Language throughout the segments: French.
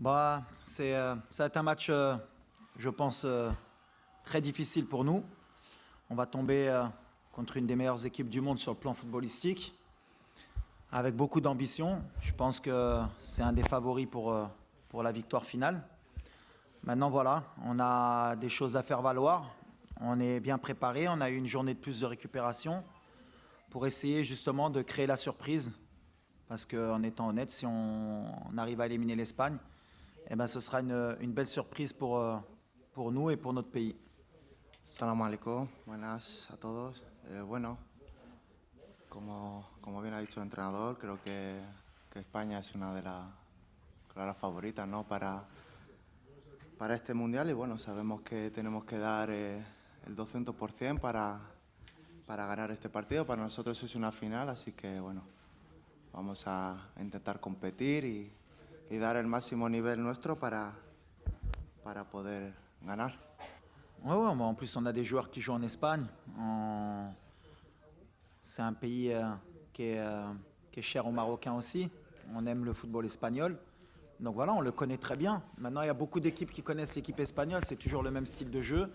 Ça va être un match, je pense, très difficile pour nous. On va tomber contre une des meilleures équipes du monde sur le plan footballistique, avec beaucoup d'ambition. Je pense que c'est un des favoris pour la victoire finale. Maintenant, voilà, on a des choses à faire valoir. On est bien préparé. On a eu une journée de plus de récupération pour essayer justement de créer la surprise. Parce qu'en étant honnête, si on arrive à éliminer l'Espagne, eh ben, ce sera une belle surprise pour nous et pour notre pays. Salam alaikum, buenas a todos. Bueno, como bien ha dicho el entrenador, creo que España es una de las claras favoritas, ¿no? para este mundial y bueno, sabemos que tenemos que dar el 200% para ganar este partido. Para nosotros es una final, así que bueno, vamos a intentar competir y dar el máximo nivel nuestro para poder ganar. Ouais, en plus, on a des joueurs qui jouent en Espagne. C'est un pays qui est cher aux Marocains aussi. On aime le football espagnol. Donc voilà, on le connaît très bien. Maintenant, il y a beaucoup d'équipes qui connaissent l'équipe espagnole. C'est toujours le même style de jeu.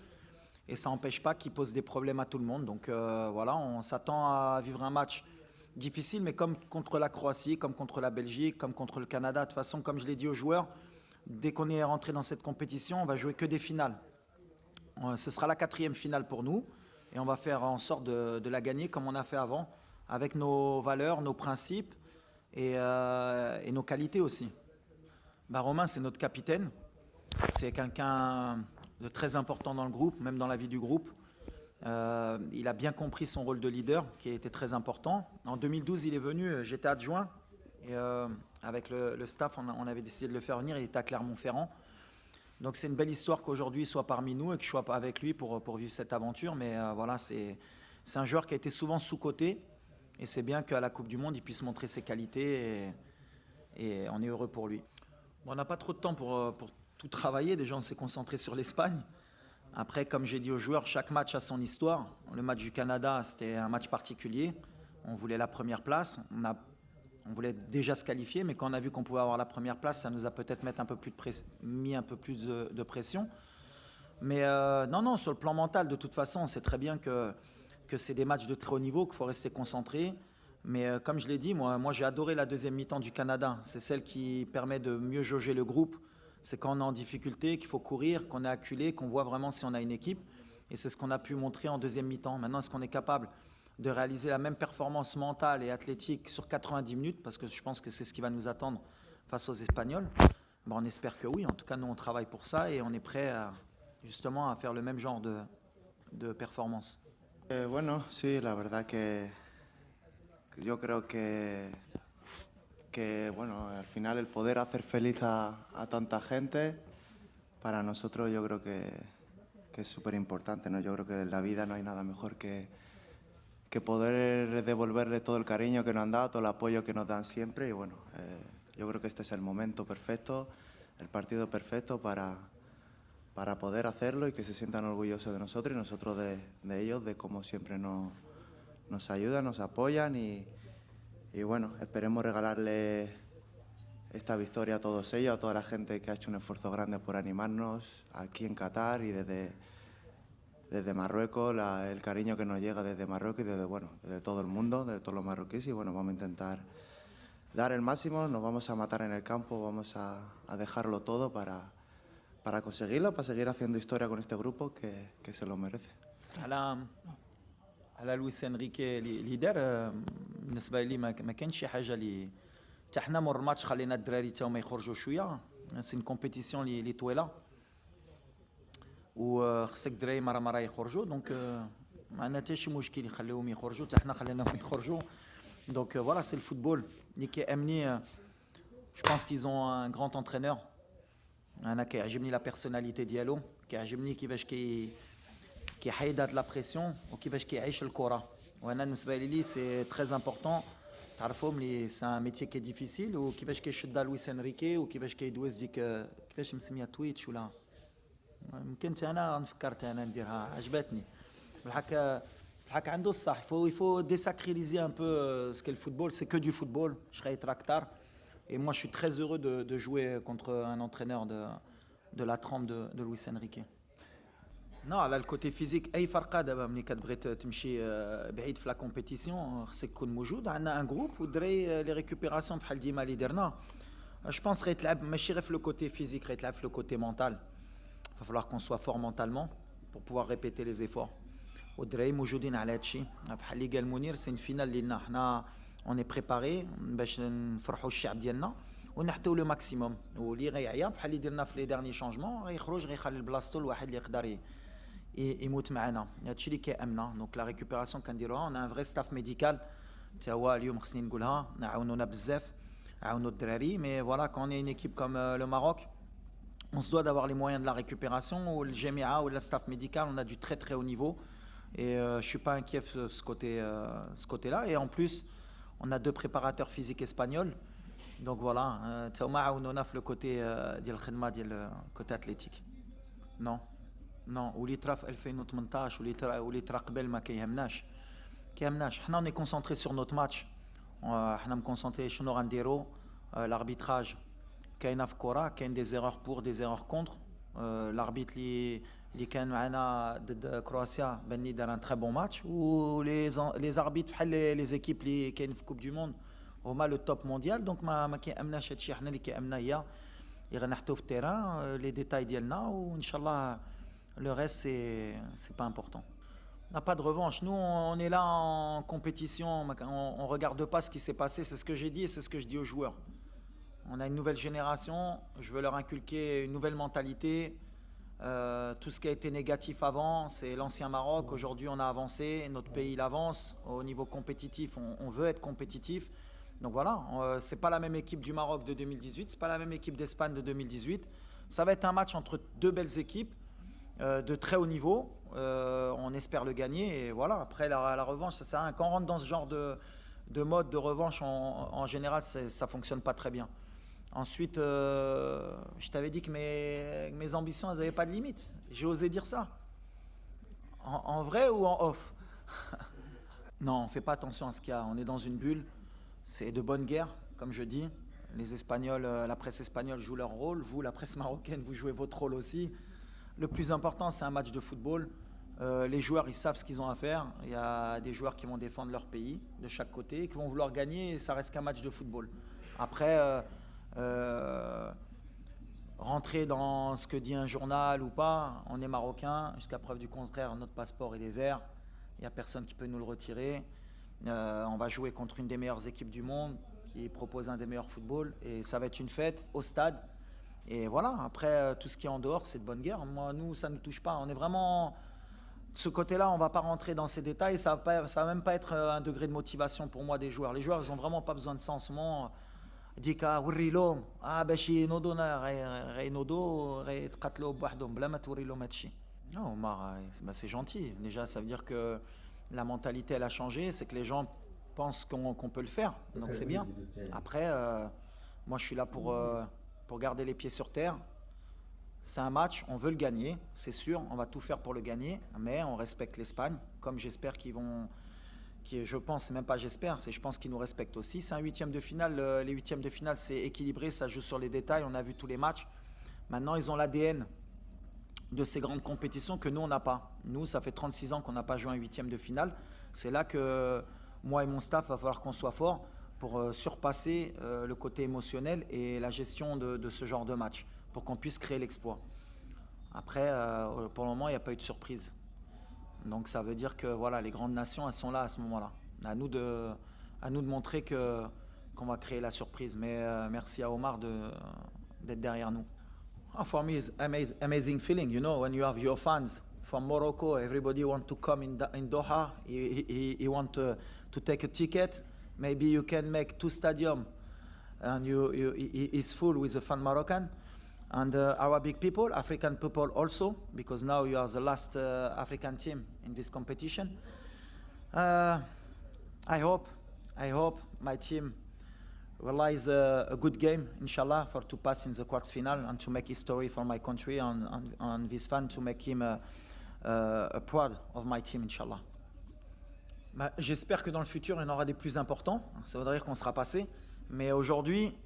Et ça n'empêche pas qu'ils posent des problèmes à tout le monde. Donc voilà, on s'attend à vivre un match difficile, mais comme contre la Croatie, comme contre la Belgique, comme contre le Canada. De toute façon, comme je l'ai dit aux joueurs, dès qu'on est rentré dans cette compétition, on va jouer que des finales. Ce sera la 4e finale pour nous. Et on va faire en sorte de la gagner comme on a fait avant, avec nos valeurs, nos principes et nos qualités aussi. Romain, c'est notre capitaine. C'est quelqu'un de très important dans le groupe, même dans la vie du groupe. Il a bien compris son rôle de leader, qui a été très important. En 2012, il est venu, j'étais adjoint. Et avec le staff, on avait décidé de le faire venir. Il était à Clermont-Ferrand. Donc c'est une belle histoire qu'aujourd'hui il soit parmi nous et que je sois avec lui pour vivre cette aventure. Mais voilà, c'est un joueur qui a été souvent sous-coté. Et c'est bien qu'à la Coupe du Monde, il puisse montrer ses qualités. Et on est heureux pour lui. Bon, on n'a pas trop de temps pour tout travailler. Déjà, on s'est concentré sur l'Espagne. Après, comme j'ai dit aux joueurs, chaque match a son histoire. Le match du Canada, c'était un match particulier. On voulait la première place. On voulait déjà se qualifier, mais quand on a vu qu'on pouvait avoir la première place, ça nous a peut-être mis un peu plus de pression. Mais non, sur le plan mental, de toute façon, on sait très bien que c'est des matchs de très haut niveau, qu'il faut rester concentré. Mais comme je l'ai dit, moi j'ai adoré la deuxième mi-temps du Canada. C'est celle qui permet de mieux jauger le groupe. C'est quand on est en difficulté, qu'il faut courir, qu'on est acculé, qu'on voit vraiment si on a une équipe. Et c'est ce qu'on a pu montrer en deuxième mi-temps. Maintenant, est-ce qu'on est capable de réaliser la même performance mentale et athlétique sur 90 minutes, parce que je pense que c'est ce qui va nous attendre face aux Espagnols. On espère que oui, en tout cas nous on travaille pour ça et on est prêt justement à faire le même genre de performance. Bueno, sí, la verdad que yo creo que bueno, al final el poder hacer feliz a tanta gente, para nosotros yo creo que es súper importante, ¿no? Yo creo que en la vida no hay nada mejor que poder devolverle todo el cariño que nos han dado, todo el apoyo que nos dan siempre y bueno, yo creo que este es el momento perfecto, el partido perfecto para poder hacerlo y que se sientan orgullosos de nosotros y nosotros de ellos, de cómo siempre nos ayudan, nos apoyan y bueno, esperemos regalarle esta victoria a todos ellos, a toda la gente que ha hecho un esfuerzo grande por animarnos aquí en Qatar y desde Marruecos, el cariño que nos llega desde Marruecos y desde todo el mundo, de todos los marroquíes y bueno, vamos a intentar dar el máximo, nos vamos a matar en el campo, vamos a dejarlo todo para conseguirlo, para seguir haciendo historia con este grupo que se lo merece. على لويس انريكي اللي دار بالنسبه لي ما كانش شي حاجه اللي حتى حنا مور الماتش خلينا الدراري تا هما يخرجوا شويه سي كومبيتيسيون اللي طويله وخصك الدراري مره يخرجوا دونك ما عندنا حتى شي مشكل يخليهم يخرجوا حتى حنا خليناهم يخرجوا دونك فوالا سي الفوتبول اللي كيامني جو بونس كيز اون ان غراند انترينور انا كيعجبني لا بيرسوناليتي ديالو كيعجبني كيفاش كيحيد هاد لا بريسيون وكيفاش كيعيش الكره وانا بالنسبه لي سي تري امبورطون تعرفوا ملي سي ان ميتي كي ديفيسيل وكيفاش كيشدها لويس انريكي وكيفاش كيدوز ديك كيفاش مسميها تويتش ولا يمكن انا فكرت انا نديرها عجبتني بالحق عنده الصح il faut désacraliser un peu ce qu'est le football c'est que du football شريت راكتار Et moi, je suis très heureux de jouer contre un entraîneur de la trempe de Luis Enrique. Non, là, le côté physique, أي فرقة دابا ملي كتبغي تمشي بعيد في لا كومبيتيسيون خصك تكون موجود. عندنا ان جروب ودري لي ريكوبيراسيون بحال ديما اللي درنا. Je pense غيتلعب ماشي غير في لو كوتي فيزيك, غيتلعب في لو كوتي mental. Il va falloir qu'on soit fort mentalement pour pouvoir répéter les efforts. والدراري موجودين على هذا الشيء. بحال اللي قال منير, سي فينال لينا حنا اون بريباري باش نفرحوا الشعب ديالنا ونحطوا لو ماكسيموم. واللي غيعيا بحال اللي درنا في لي ديرني شونجمون غيخرج غيخلي بلاصتو لواحد اللي يقدر يموت معنا. هادشي اللي كيامنا. دونك لا ريكوبيراسيون كنديروها, اون ان فري ستاف ميديكال تا هو اليوم خصني نقولها عاونونا بزاف, عاونوا الدراري. مي فوالا كون اون ايكيب كوم لو ماروك, on se doit d'avoir les moyens de la récupération. Ou le GMA ou le staff médical, on a du très très haut niveau. Et je ne suis pas inquiet de ce côté-là. Et en plus, on a 2 préparateurs physiques espagnols. Donc voilà, on a le côté le côté athlétique. Non, non. Ou les traf 2018 ou les traf قبل ما كيهمناش. On est concentré sur notre match. On est concentré sur nos غنديرو, l'arbitrage. كاينه في كره كاين des erreurs pour des erreurs contre. L'arbitre اللي كان معنا ضد كرواتيا بني دار un très bon match. و les arbitres بحال les équipes اللي كاين في كوب دو موند هما لو توب مونديال. دونك ما كيامناش هادشي, حنا اللي كيامنا هي اللي غنحطو في التيران لي ديتاي ديالنا, وان شاء الله le reste c'est pas important. On n'a pas de revanche. Nous, on est là en compétition, on regarde pas ce qui s'est passé. C'est ce que j'ai dit et c'est ce que je dis aux joueurs. On a une nouvelle génération, je veux leur inculquer une nouvelle mentalité. Tout ce qui a été négatif avant, c'est l'ancien Maroc. Aujourd'hui, on a avancé, notre pays il avance. Au niveau compétitif, on veut être compétitif. Donc voilà, c'est pas la même équipe du Maroc de 2018, c'est pas la même équipe d'Espagne de 2018. Ça va être un match entre 2 belles équipes de très haut niveau. On espère le gagner. Et voilà, après la revanche, ça sert à rien. Quand on rentre dans ce genre de mode de revanche, en général, ça fonctionne pas très bien. Ensuite, je t'avais dit que mes ambitions, elles n'avaient pas de limite. J'ai osé dire ça. En vrai ou en off? Non, on ne fait pas attention à ce qu'il y a. On est dans une bulle. C'est de bonne guerre, comme je dis. Les Espagnols, la presse espagnole joue leur rôle. Vous, la presse marocaine, vous jouez votre rôle aussi. Le plus important, c'est un match de football. Les joueurs, ils savent ce qu'ils ont à faire. Il y a des joueurs qui vont défendre leur pays de chaque côté, qui vont vouloir gagner, et ça reste qu'un match de football. Après... rentrer dans ce que dit un journal ou pas, on est marocain, jusqu'à preuve du contraire, notre passeport il est vert, il n'y a personne qui peut nous le retirer. On va jouer contre une des meilleures équipes du monde qui propose un des meilleurs footballs, et ça va être une fête au stade. Et voilà, après tout ce qui est en dehors, c'est de bonne guerre. Moi, nous, ça ne nous touche pas. On est vraiment... De ce côté-là, on ne va pas rentrer dans ces détails. Ça va même pas être un degré de motivation pour moi des joueurs. Les joueurs, ils n'ont vraiment pas besoin de ça en ce moment. ديكا وري لهم باش ينوضونا غينوضوا غيتقاتلوا بوحدهم بلا ما توري لهم هادشي. Non, Omar, c'est gentil. Déjà, ça veut dire que la mentalité, elle a changé. C'est que les gens pensent qu'on peut le faire. Donc, c'est bien. Après, moi, je suis là pour garder les pieds sur terre. C'est un match, on veut le gagner. C'est sûr, on va tout faire pour le gagner. Mais on respecte l'Espagne, comme j'espère qu'ils vont... je pense, c'est même pas j'espère, c'est je pense qu'ils nous respectent aussi. C'est un 8e de finale. Les 8e de finale, c'est équilibré, ça joue sur les détails. On a vu tous les matchs. Maintenant, ils ont l'ADN de ces grandes compétitions que nous, on n'a pas. Nous, ça fait 36 ans qu'on n'a pas joué un 8e de finale. C'est là que moi et mon staff, va falloir qu'on soit fort pour surpasser le côté émotionnel et la gestion de ce genre de match, pour qu'on puisse créer l'exploit. Après, pour le moment, il n'y a pas eu de surprise. Donc ça veut dire que voilà, les grandes nations, elles sont là à ce moment-là. À nous de montrer qu'on va créer la surprise. Mais merci à Omar d'être derrière nous. For me, it's amazing feeling, you know, when you have your fans from Morocco, everybody want to come in Doha, he want to take a ticket. Maybe you can make 2 stadiums and it's full with the fan Moroccan. And Arabic people, African people also, because now you are the last African team in this competition. I hope my team realize a good game, inshallah, for to pass in the quarterfinal and to make history for my country and this fan, to make him proud of my team, inshallah. J'espère que dans le futur, il y en aura des plus importants. Ça voudrait dire qu'on sera passé. Mais aujourd'hui,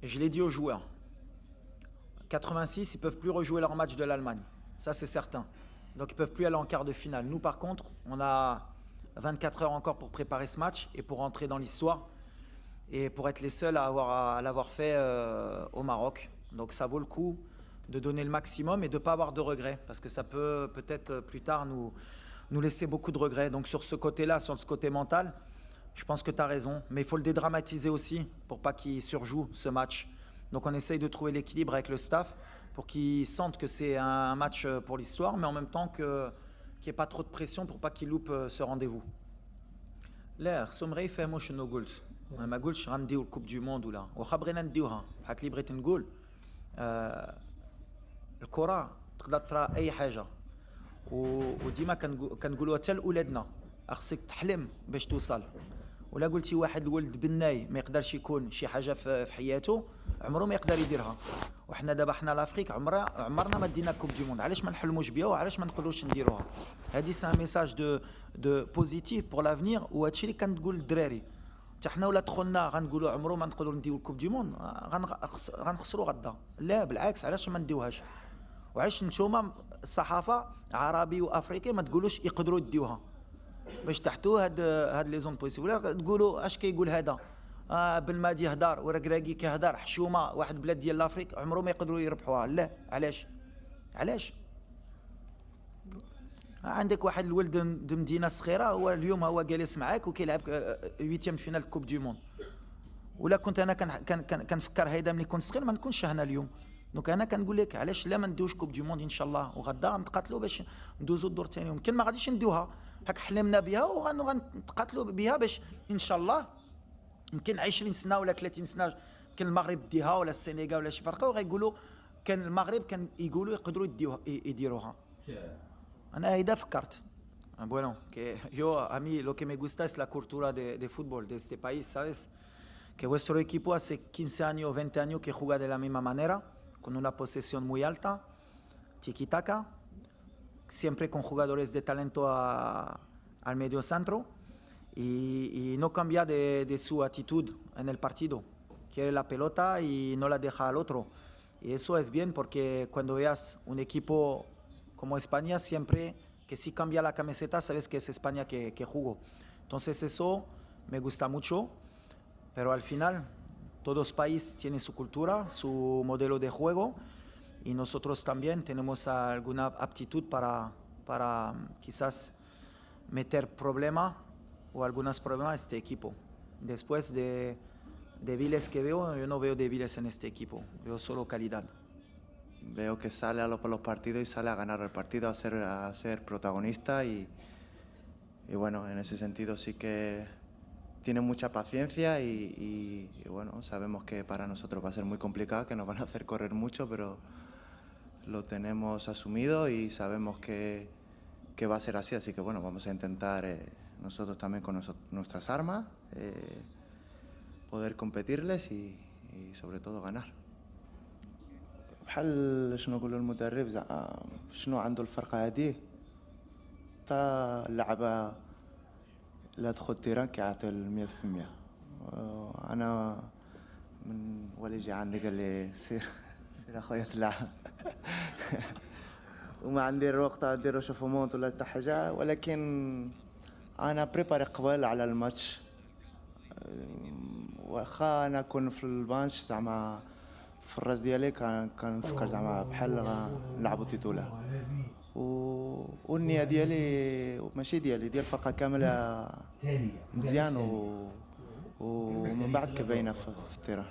Et je l'ai dit aux joueurs, 86, ils ne peuvent plus rejouer leur match de l'Allemagne. Ça, c'est certain. Donc, ils ne peuvent plus aller en quart de finale. Nous, par contre, on a 24 heures encore pour préparer ce match et pour rentrer dans l'histoire et pour être les seuls à l'avoir fait au Maroc. Donc, ça vaut le coup de donner le maximum et de ne pas avoir de regrets parce que ça peut peut-être plus tard nous laisser beaucoup de regrets. Donc, sur ce côté-là, sur ce côté mental, je pense que tu as raison. Mais il faut le dédramatiser aussi pour pas qu'il surjoue ce match. Donc, on essaye de trouver l'équilibre avec le staff pour qu'ils sentent que c'est un match pour l'histoire, mais en même temps qu'il n'y ait pas trop de pression pour pas qu'ils loupent ce rendez-vous. لا خصهم غير يفهموا شنو قلت انا ما قلتش غنديو الكوب دي موند ولا واخا بغينا نديوها بحال اللي بغيت نقول الكره تقدر ترى اي حاجه وديما كنقولوها حتى لاولادنا خصك تحلم باش توصل ولا قلتي واحد الولد بناي ما يقدرش يكون شي حاجه في حياته عمره ما يقدر يديرها وحنا دابا حنا لافريك عمرنا ما دينا كوب دي موند علاش ما نحلموش بها وعلاش ما نقدروش نديروها هذه سي ان ميساج دو بوزيتيف بور لافنير وهادشي اللي كنقول للدراري حتى حنا ولا دخلنا غنقولوا عمره ما نقدروا نديو الكوب دي موند غنخسروا غدا لا بالعكس علاش ما نديوهاش وعلاش نتوما الصحافه عربي وافريقي ما تقولوش يقدروا يديوها باش تحتوا هاد لي زون بوزيتيف ولا تقولوا اش كيقول هذا بالمادي يهدر وركراكي كيهدر حشومه واحد بلاد ديال لافريك عمره ما يقدروا يربحوها لا علاش عندك واحد الولد د مدينه صغيره هو اليوم هو جالس معاك وكيلعب 8 فينال كوب دو موند ولا كنت انا كنفكر هيدا ملي كنت صغير ما نكونش هنا اليوم دونك انا كنقول لك علاش لا ما ندوش كوب دو موند ان شاء الله وغدا غنتقاتلوا باش ندوزوا الدور الثاني يمكن ما غاديش ندوها هاك حلمنا بها وغنتقاتلوا بها باش ان شاء الله يمكن 20 سنه ولا 30 سنه كان المغرب ديها ولا السنغال ولا شي فرقه وغيقولوا كان المغرب كان يقولوا يقدروا يديروها انا هيدا فكرت bueno que yo a mí lo que me gusta es la cultura de fútbol de este país sabes que vuestro equipo hace 15 años 20 años que juega de la misma manera con una posesión muy alta tiki-taka siempre con jugadores de talento al medio centro y no cambia de su actitud en el partido. Quiere la pelota y no la deja al otro. Y eso es bien porque cuando veas un equipo como España, siempre que si cambia la camiseta, sabes que es España que jugó. Entonces eso me gusta mucho, pero al final todos países tienen su cultura, su modelo de juego y nosotros también tenemos alguna aptitud para quizás meter problemas o algunos problemas a este equipo. Después de débiles que veo, yo no veo débiles en este equipo, veo solo calidad. Veo que sale a los partidos y sale a ganar el partido, a ser protagonista y bueno, en ese sentido sí que tiene mucha paciencia y bueno, sabemos que para nosotros va a ser muy complicado, que nos van a hacer correr mucho, pero lo tenemos asumido y sabemos que va a ser así que bueno, vamos a intentar nosotros también con nuestras armas poder competirles y sobre todo ganar. بحال شنو نقولوا المدرب زعما شنو عنده الفرقه هذه تا اللعبه لا تدخل تيران كيعطي 100%. انا من ولي جا عندي قال لي سير اخويا تلعب وما عندي الوقت نديرو شوفومونت ولا حتى حاجه ولكن انا بريباري قبل على الماتش واخا انا كون في البانش زعما في الراس ديالي كنفكر زعما بحال نلعبوا تيتولا والنيه ديالي ماشي ديالي ديال الفرقه كامله مزيان ومن بعد كباينه في التيران.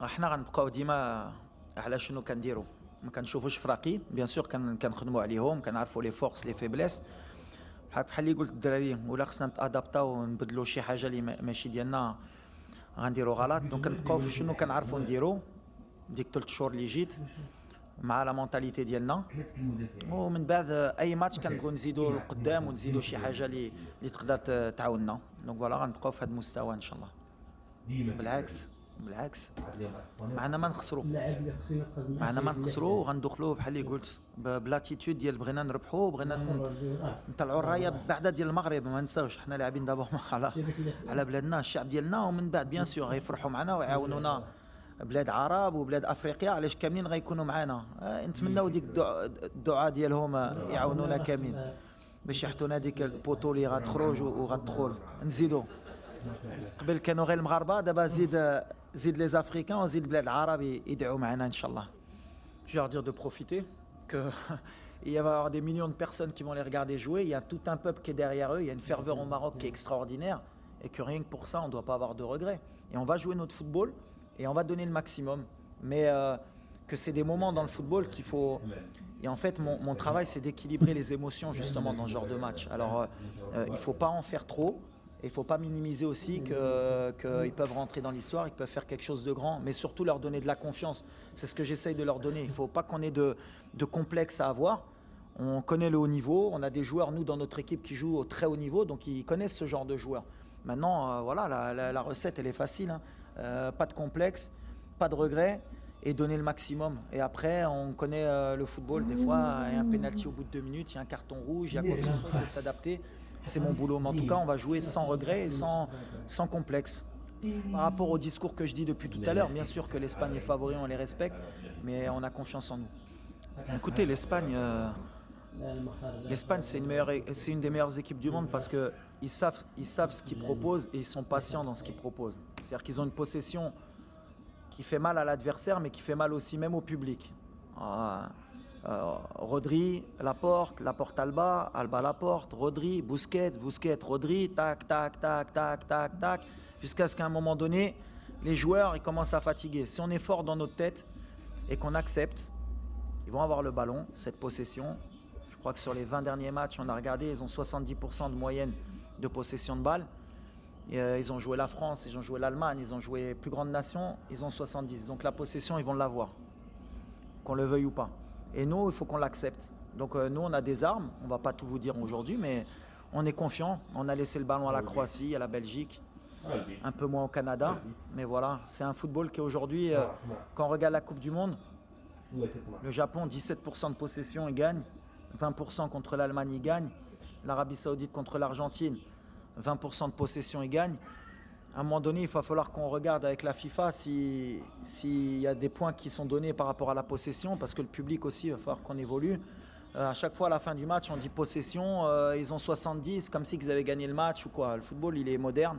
احنا غنبقاو ديما على شنو كنديروا ما كنشوفوش فراقي بيان سور كنخدموا عليهم كنعرفوا لي فورس لي فيبليس بحال اللي قلت الدراري ولا خصنا نتادابطاو ونبدلوا شي حاجه اللي ماشي ديالنا غنديروا غلط دونك كنبقاو في شنو كنعرفوا نديروا ديك 3 شهور اللي جيت مع لا مونتاليتي ديالنا ومن بعد اي ماتش كنبغيو نزيدوا لقدام ونزيدوا شي حاجه اللي تقدر تعاوننا دونك فوالا غنبقاو في هذا المستوى ان شاء الله. بالعكس معنا ما نخسروا وغندخلوا بحال اللي قلت بلاتيتود ديال بغينا نربحوا بغينا نطلعوا الرايه بعدا ديال المغرب ما نساوش حنا لاعبين دابا على بلادنا الشعب ديالنا ومن بعد بيان سور غيفرحوا معنا ويعاونونا بلاد عرب وبلاد افريقيا علاش كاملين غيكونوا معنا. نتمناو ديك الدعاء ديالهم يعاونونا كاملين باش يحطونا ديك البوطو اللي غتخرج وغتدخل. نزيدو قبل كانوا غير المغاربه، دابا زيد لي افريكان وزيد البلاد العرب يدعوا معنا ان شاء الله. Je vais leur dire de profiter, qu'il va y avoir des millions de personnes qui vont les regarder jouer. Il y a tout un peuple qui est derrière eux. Il y a une ferveur au Maroc qui est extraordinaire. Et que rien que pour ça, on ne doit pas avoir de regrets. Et on va jouer notre football et on va donner le maximum. Mais que c'est des moments dans le football qu'il faut... Et en fait, mon travail, c'est d'équilibrer les émotions justement dans ce genre de match. Alors, il ne faut pas en faire trop. Et il ne faut pas minimiser aussi qu'ils peuvent rentrer dans l'histoire, ils peuvent faire quelque chose de grand, mais surtout leur donner de la confiance. C'est ce que j'essaye de leur donner. Il ne faut pas qu'on ait de complexe à avoir. On connaît le haut niveau, on a des joueurs, nous, dans notre équipe, qui jouent au très haut niveau, donc ils connaissent ce genre de joueurs. Maintenant, voilà, la recette, elle est facile. Hein. Pas de complexe, pas de regret, et donner le maximum. Et après, on connaît le football. Des fois, il y a un penalty au bout de 2 minutes, il y a un carton rouge, il y a quoi que ce soit, il faut s'adapter. C'est mon boulot, mais en tout cas, on va jouer sans regret et sans complexe. Par rapport au discours que je dis depuis tout à l'heure, bien sûr que l'Espagne est favori, on les respecte, mais on a confiance en nous. Écoutez, l'Espagne, c'est une des meilleures équipes du monde parce qu'ils savent ce qu'ils proposent et ils sont patients dans ce qu'ils proposent. C'est-à-dire qu'ils ont une possession qui fait mal à l'adversaire, mais qui fait mal aussi même au public. Rodri, Laporte Alba, Alba Laporte, Rodri, Busquets, Rodri, tac, tac, tac, tac, tac, tac, jusqu'à ce qu'à un moment donné, les joueurs ils commencent à fatiguer. Si on est fort dans notre tête et qu'on accepte, ils vont avoir le ballon, cette possession. Je crois que sur les 20 derniers matchs, on a regardé, ils ont 70% de moyenne de possession de balle. Et, ils ont joué la France, ils ont joué l'Allemagne, ils ont joué plus grandes nations, ils ont 70. Donc la possession, ils vont l'avoir, qu'on le veuille ou pas. Et nous, il faut qu'on l'accepte. Donc nous, on a des armes. On ne va pas tout vous dire aujourd'hui, mais on est confiant. On a laissé le ballon à la Croatie, à la Belgique, un peu moins au Canada. Mais voilà, c'est un football qui aujourd'hui, quand on regarde la Coupe du Monde, le Japon, 17% de possession, il gagne. 20% contre l'Allemagne, il gagne. L'Arabie Saoudite contre l'Argentine, 20% de possession, il gagne. À un moment donné, il va falloir qu'on regarde avec la FIFA s'il y a des points qui sont donnés par rapport à la possession, parce que le public aussi, il va falloir qu'on évolue. À chaque fois, à la fin du match, on dit possession, ils ont 70, comme si ils avaient gagné le match ou quoi. Le football, il est moderne.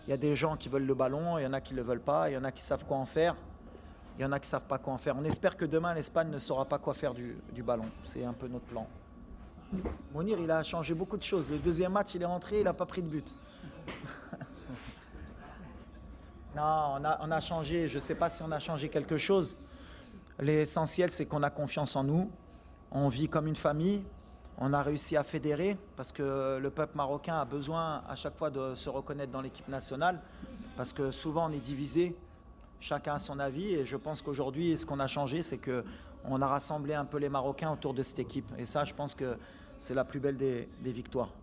Il y a des gens qui veulent le ballon, il y en a qui ne le veulent pas, il y en a qui savent quoi en faire, il y en a qui ne savent pas quoi en faire. On espère que demain, l'Espagne ne saura pas quoi faire du ballon. C'est un peu notre plan. Mounir, il a changé beaucoup de choses. Le deuxième match, il est rentré, il n'a pas pris de but. Non, on a changé, je ne sais pas si on a changé quelque chose. L'essentiel, c'est qu'on a confiance en nous. On vit comme une famille. On a réussi à fédérer parce que le peuple marocain a besoin à chaque fois de se reconnaître dans l'équipe nationale parce que souvent on est divisé, chacun a son avis et je pense qu'aujourd'hui, ce qu'on a changé, c'est qu'on a rassemblé un peu les Marocains autour de cette équipe. Et ça, je pense que c'est la plus belle des victoires.